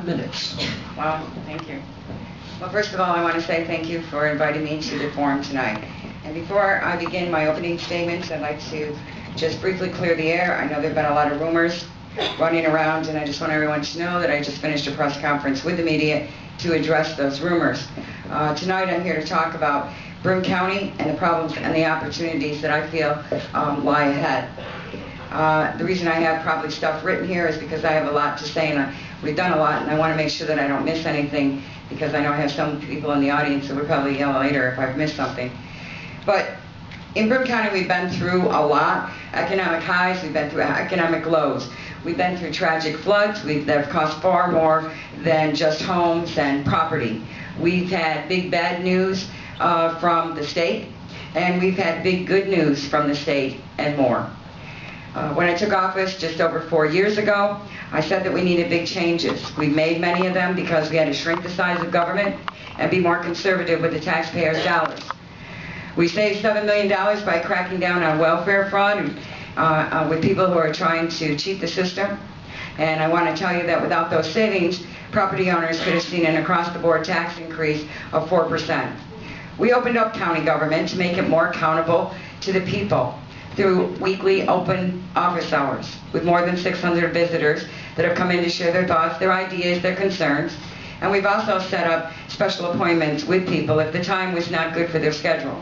minutes. Well, thank you. Well, first of all, I want to say thank you for inviting me to the forum tonight. And before I begin my opening statements, I'd like to just briefly clear the air. I know there have been a lot of rumors running around, and I just want everyone to know that I just finished a press conference with the media to address those rumors. Tonight I'm here to talk about Broome County and the problems and the opportunities that I feel lie ahead. The reason I have probably stuff written here is because I have a lot to say, and we've done a lot, and I want to make sure that I don't miss anything, because I know I have some people in the audience who would probably yell later if I've missed something. But in Broome County, we've been through a lot. Economic highs, we've been through economic lows. We've been through tragic floods that have cost far more than just homes and property. We've had big bad news from the state, and we've had big good news from the state and more. When I took office just over 4 years ago, I said that we needed big changes. We made many of them because we had to shrink the size of government and be more conservative with the taxpayers' dollars. We saved $7 million by cracking down on welfare fraud with people who are trying to cheat the system. And I want to tell you that without those savings, property owners could have seen an across-the-board tax increase of 4%. We opened up county government to make it more accountable to the people through weekly open office hours with more than 600 visitors that have come in to share their thoughts, their ideas, their concerns. And we've also set up special appointments with people if the time was not good for their schedule.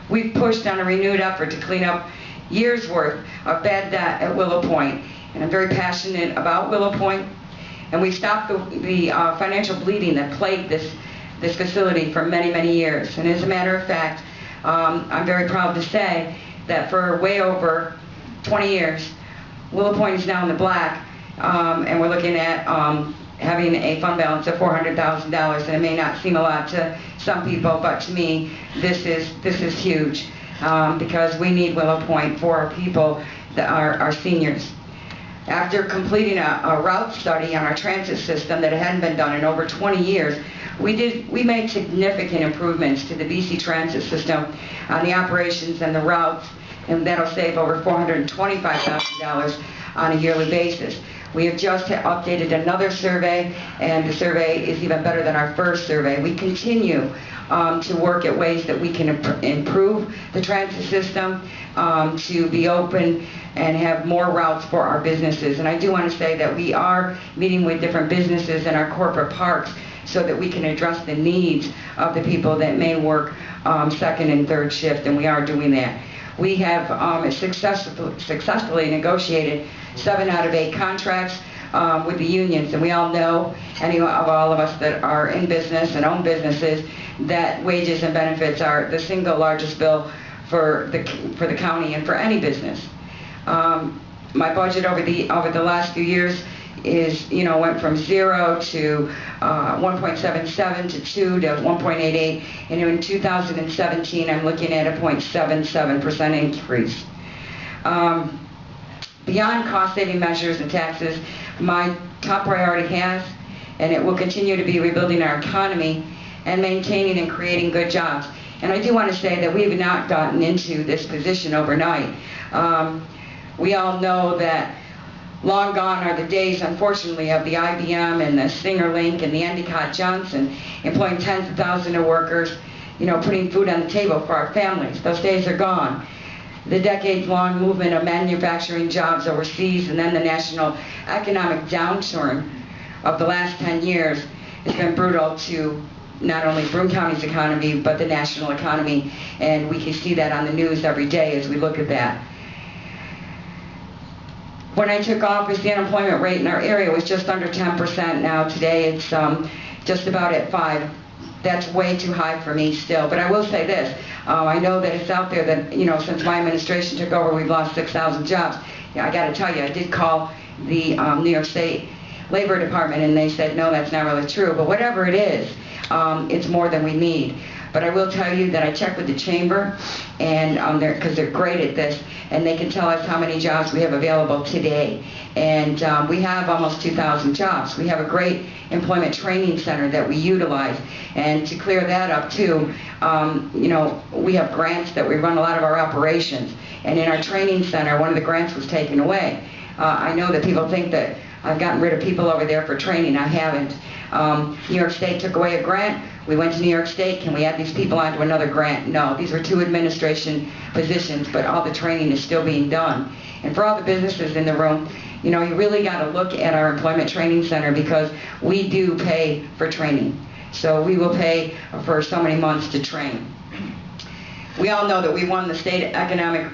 We've pushed on a renewed effort to clean up years' worth of bad debt at Willow Point, and I'm very passionate about Willow Point. And we stopped the financial bleeding that plagued this facility for many, many years. And as a matter of fact, I'm very proud to say that for way over 20 years, Willow Point is now in the black, and we're looking at having a fund balance of $400,000, and it may not seem a lot to some people, but to me, this is huge, because we need Willow Point for our people, our seniors. After completing a route study on our transit system that hadn't been done in over 20 years, we made significant improvements to the BC transit system on the operations and the routes, and that'll save over $425,000 on a yearly basis. We have just updated another survey, and the survey is even better than our first survey. We continue to work at ways that we can improve the transit system, to be open and have more routes for our businesses. And I do want to say that we are meeting with different businesses in our corporate parks so that we can address the needs of the people that may work second and third shift, and we are doing that. We have successfully negotiated 7 out of 8 contracts with the unions, and we all know, all of us that are in business and own businesses, that wages and benefits are the single largest bill for the county and for any business. My budget over the last few years is, went from 0 to 1.77 to 2 to 1.88, and in 2017 I'm looking at a 0.77% increase. Beyond cost-saving measures and taxes, my top priority has, and it will continue to be, rebuilding our economy and maintaining and creating good jobs. And I do want to say that we have not gotten into this position overnight. We all know that long gone are the days, unfortunately, of the IBM and the Singer Link and the Endicott Johnson employing tens of thousands of workers, putting food on the table for our families. Those days are gone. The decades-long movement of manufacturing jobs overseas, and then the national economic downturn of the last 10 years has been brutal to not only Broome County's economy, but the national economy, and we can see that on the news every day as we look at that. When I took office, the unemployment rate in our area was just under 10%. Now today it's just about at 5%. That's way too high for me still. But I will say this, I know that it's out there that, since my administration took over, we've lost 6,000 jobs. Yeah, I got to tell you, I did call the New York State Labor Department, and they said, no, that's not really true. But whatever it is, it's more than we need. But I will tell you that I checked with the chamber, and because they're great at this, and they can tell us how many jobs we have available today. And we have almost 2,000 jobs. We have a great employment training center that we utilize. And to clear that up too, we have grants that we run a lot of our operations. And in our training center, one of the grants was taken away. I know that people think that I've gotten rid of people over there for training. I haven't. New York State took away a grant. We went to New York State. Can we add these people onto another grant? No. These were 2 administration positions, but all the training is still being done. And for all the businesses in the room, you know, you really got to look at our Employment Training Center, because we do pay for training. So we will pay for so many months to train. We all know that we won the State Economic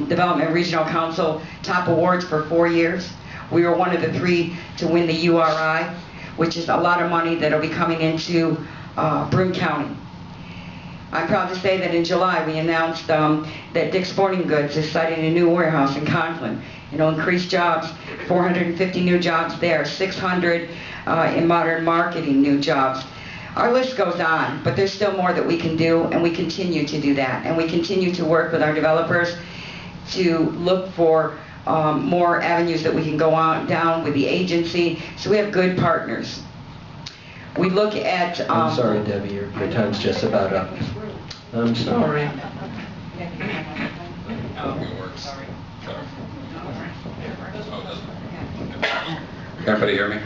Development Regional Council top awards for 4 years. We were one of the 3 to win the URI, which is a lot of money that will be coming into Broome County. I'm proud to say that in July we announced that Dick's Sporting Goods is citing a new warehouse in Conklin. It'll increase jobs, 450 new jobs there, 600 in modern marketing new jobs. Our list goes on, but there's still more that we can do, and we continue to do that. And we continue to work with our developers to look for more avenues that we can go on down with the agency. So we have good partners. We look at... I'm sorry, Debbie, your time's just about up. I'm sorry. Can everybody hear me?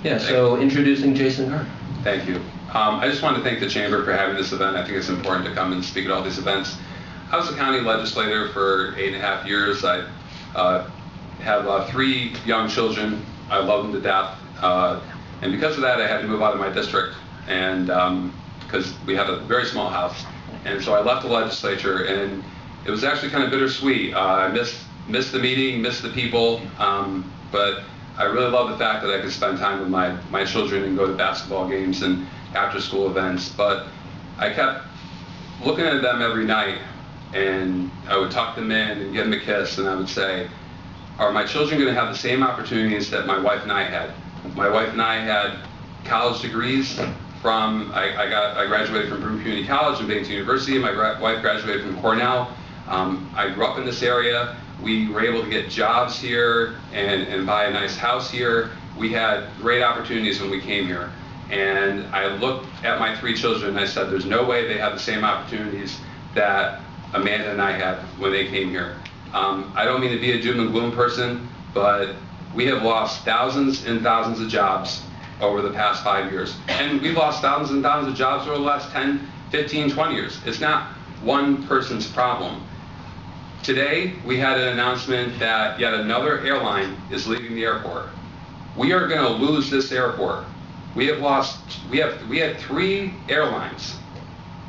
Yeah, so introducing Jason Garnar. Thank you. I just want to thank the Chamber for having this event. I think it's important to come and speak at all these events. I was a county legislator for 8.5 years. I have 3 young children. I love them to death. And because of that, I had to move out of my district, and because we had a very small house. And so I left the legislature, and it was actually kind of bittersweet. I missed the meeting, missed the people, but I really love the fact that I could spend time with my children and go to basketball games and after-school events. But I kept looking at them every night, and I would tuck them in and give them a kiss, and I would say, are my children going to have the same opportunities that my wife and I had? My wife and I had college degrees from, I graduated from Broome Community College and Binghamton University. My wife graduated from Cornell. I grew up in this area. We were able to get jobs here and buy a nice house here. We had great opportunities when we came here. And I looked at my 3 children and I said, there's no way they have the same opportunities that Amanda and I had when they came here. I don't mean to be a doom and gloom person, but we have lost thousands and thousands of jobs over the past 5 years. And we've lost thousands and thousands of jobs over the last 10, 15, 20 years. It's not one person's problem. Today, we had an announcement that yet another airline is leaving the airport. We are going to lose this airport. We had 3 airlines.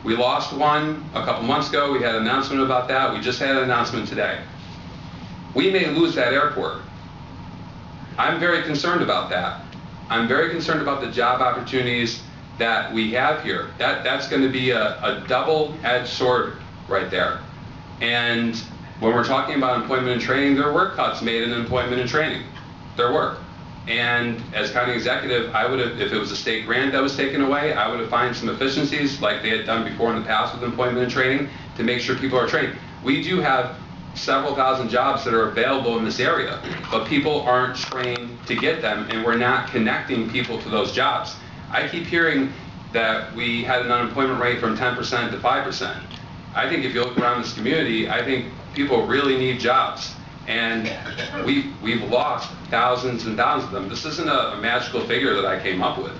We lost one a couple months ago. We had an announcement about that. We just had an announcement today. We may lose that airport. I'm very concerned about that. I'm very concerned about the job opportunities that we have here. That's going to be a double-edged sword right there. And when we're talking about employment and training, there were cuts made in employment and training. There were. And as county executive, I would have, if it was a state grant that was taken away, I would have found some efficiencies like they had done before in the past with employment and training to make sure people are trained. We do have several thousand jobs that are available in this area, but people aren't trained to get them, and we're not connecting people to those jobs. I keep hearing that we had an unemployment rate from 10% to 5%. I think if you look around this community, I think people really need jobs. And we've lost thousands and thousands of them. This isn't a magical figure that I came up with.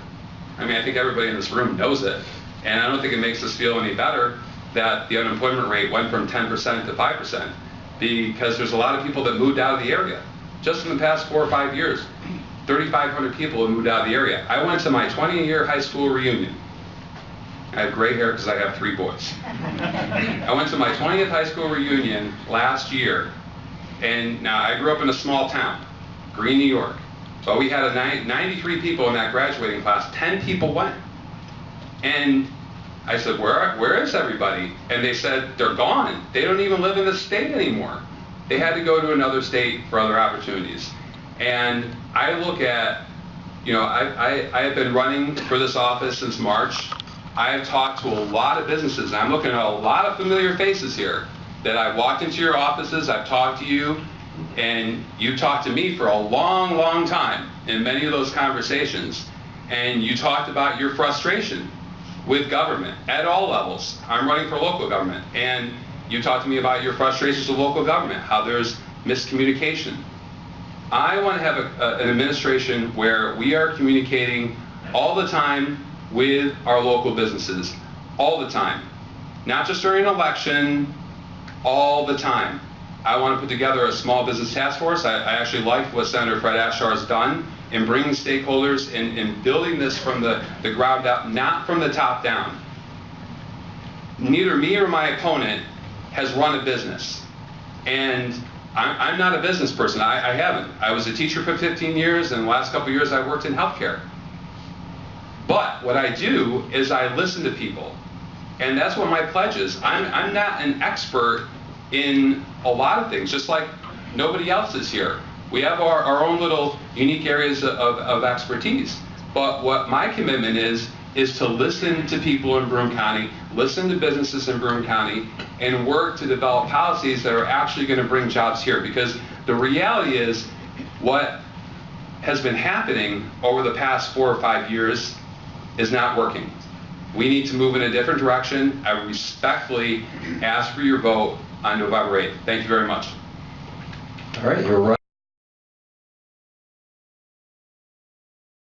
I mean, I think everybody in this room knows it. And I don't think it makes us feel any better that the unemployment rate went from 10% to 5%, because there's a lot of people that moved out of the area. Just in the past 4 or 5 years, 3,500 people have moved out of the area. I went to my 20-year high school reunion. I have gray hair because I have 3 boys. I went to my 20th high school reunion last year. And now I grew up in a small town, Greene, New York. But we had 93 people in that graduating class. 10 people went. And I said, where is everybody? And they said, they're gone. They don't even live in the state anymore. They had to go to another state for other opportunities. And I look at, you know, I have been running for this office since March. I have talked to a lot of businesses, and I'm looking at a lot of familiar faces here. That I've walked into your offices, I've talked to you, and you talked to me for a long, long time in many of those conversations. And you talked about your frustration with government at all levels. I'm running for local government, and you talked to me about your frustrations with local government, how there's miscommunication. I want to have an administration where we are communicating all the time with our local businesses, all the time. Not just during an election, all the time. I want to put together a small business task force. I actually like what Senator Fred Ashar has done in bringing stakeholders and building this from the ground up, not from the top down. Neither me or my opponent has run a business. And I'm not a business person. I haven't. I was a teacher for 15 years, and the last couple of years I worked in healthcare. But what I do is I listen to people. And that's what my pledge is. I'm not an expert in a lot of things, just like nobody else is here. We have our own little unique areas of expertise. But what my commitment is to listen to people in Broome County, listen to businesses in Broome County, and work to develop policies that are actually going to bring jobs here. Because the reality is, what has been happening over the past 4 or 5 years is not working. We need to move in a different direction. I respectfully ask for your vote on November 8th. Thank you very much. All right, you're right.